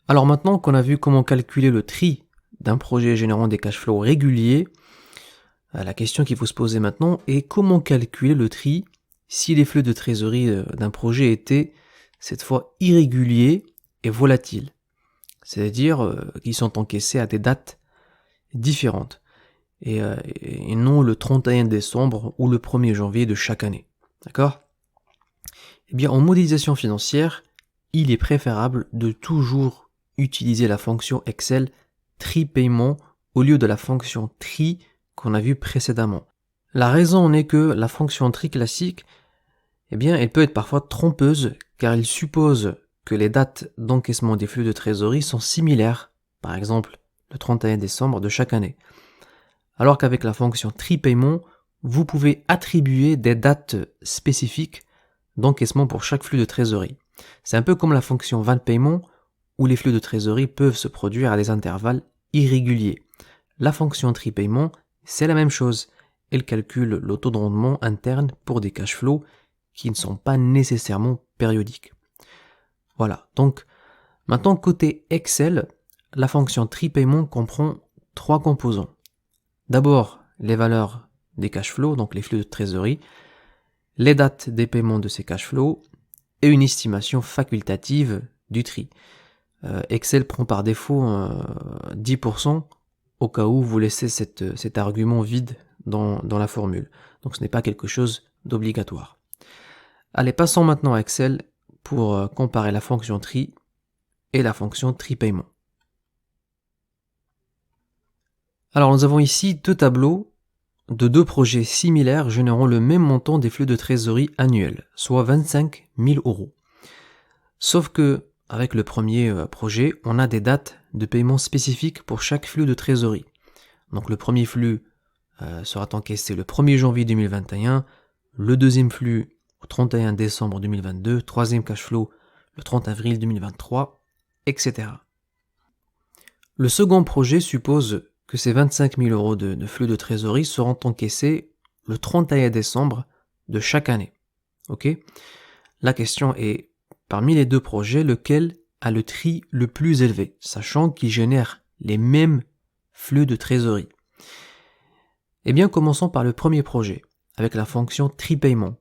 Alors maintenant qu'on a vu comment calculer le tri d'un projet générant des cash flows réguliers, la question qu'il faut se poser maintenant est comment calculer le tri si les flux de trésorerie d'un projet étaient cette fois irréguliers et volatiles, c'est-à-dire qu'ils sont encaissés à des dates différentes et non le 31 décembre ou le 1er janvier de chaque année. D'accord ? Eh bien, en modélisation financière, il est préférable de toujours utiliser la fonction Excel tri paiement au lieu de la fonction tri qu'on a vue précédemment. La raison en est que la fonction tri classique, eh bien, elle peut être parfois trompeuse car elle suppose que les dates d'encaissement des flux de trésorerie sont similaires, par exemple le 31 décembre de chaque année. Alors qu'avec la fonction tri paiement, vous pouvez attribuer des dates spécifiques d'encaissement pour chaque flux de trésorerie. C'est un peu comme la fonction van paiement où les flux de trésorerie peuvent se produire à des intervalles irréguliers. La fonction tri paiement, c'est la même chose. Elle calcule le taux de rendement interne pour des cash flows qui ne sont pas nécessairement périodiques. Voilà, donc maintenant côté Excel, la fonction tri paiement comprend 3 composants. D'abord, les valeurs des cash flows, donc les flux de trésorerie, les dates des paiements de ces cash flows et une estimation facultative du tri. Excel prend par défaut 10% au cas où vous laissez cet argument vide dans la formule. Donc ce n'est pas quelque chose d'obligatoire. Allez, passons maintenant à Excel pour comparer la fonction tri et la fonction tri paiement. Alors nous avons ici deux tableaux de deux projets similaires générant le même montant des flux de trésorerie annuels, soit 25 000 €. Sauf que, avec le premier projet, on a des dates de paiement spécifiques pour chaque flux de trésorerie. Donc le premier flux sera encaissé le 1er janvier 2021, le deuxième flux au 31 décembre 2022, troisième cash flow le 30 avril 2023, etc. Le second projet suppose que ces 25 000 € de flux de trésorerie seront encaissés le 31 décembre de chaque année. Ok ? La question est, parmi les deux projets, lequel a le tri le plus élevé, sachant qu'il génère les mêmes flux de trésorerie? Eh bien, commençons par le premier projet, avec la fonction tri paiement.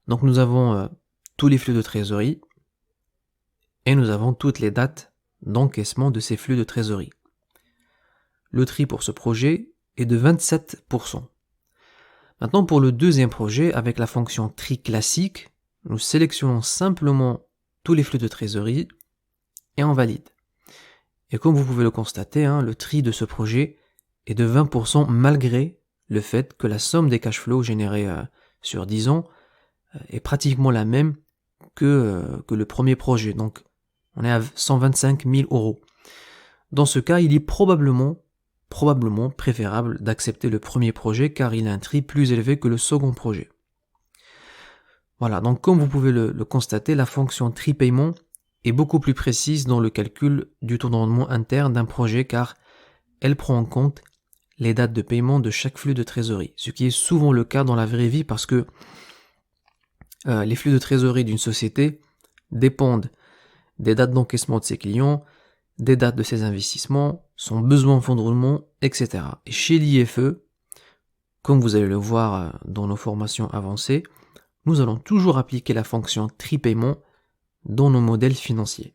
Donc nous avons tous les flux de trésorerie et nous avons toutes les dates d'encaissement de ces flux de trésorerie. Le tri pour ce projet est de 27%. Maintenant, pour le deuxième projet, avec la fonction tri classique, nous sélectionnons simplement tous les flux de trésorerie et on valide. Et comme vous pouvez le constater, le tri de ce projet est de 20% malgré le fait que la somme des cash flows générés sur 10 ans est pratiquement la même que le premier projet. Donc, on est à 125 000 €. Dans ce cas, il est probablement préférable d'accepter le premier projet car il a un tri plus élevé que le second projet. Voilà, donc comme vous pouvez le constater, la fonction tri paiement est beaucoup plus précise dans le calcul du taux de rendement interne d'un projet car elle prend en compte les dates de paiement de chaque flux de trésorerie, ce qui est souvent le cas dans la vraie vie parce que les flux de trésorerie d'une société dépendent des dates d'encaissement de ses clients, des dates de ses investissements, son besoin en fonds de roulement, etc. Et chez l'IFE, comme vous allez le voir dans nos formations avancées, nous allons toujours appliquer la fonction tri paiement dans nos modèles financiers.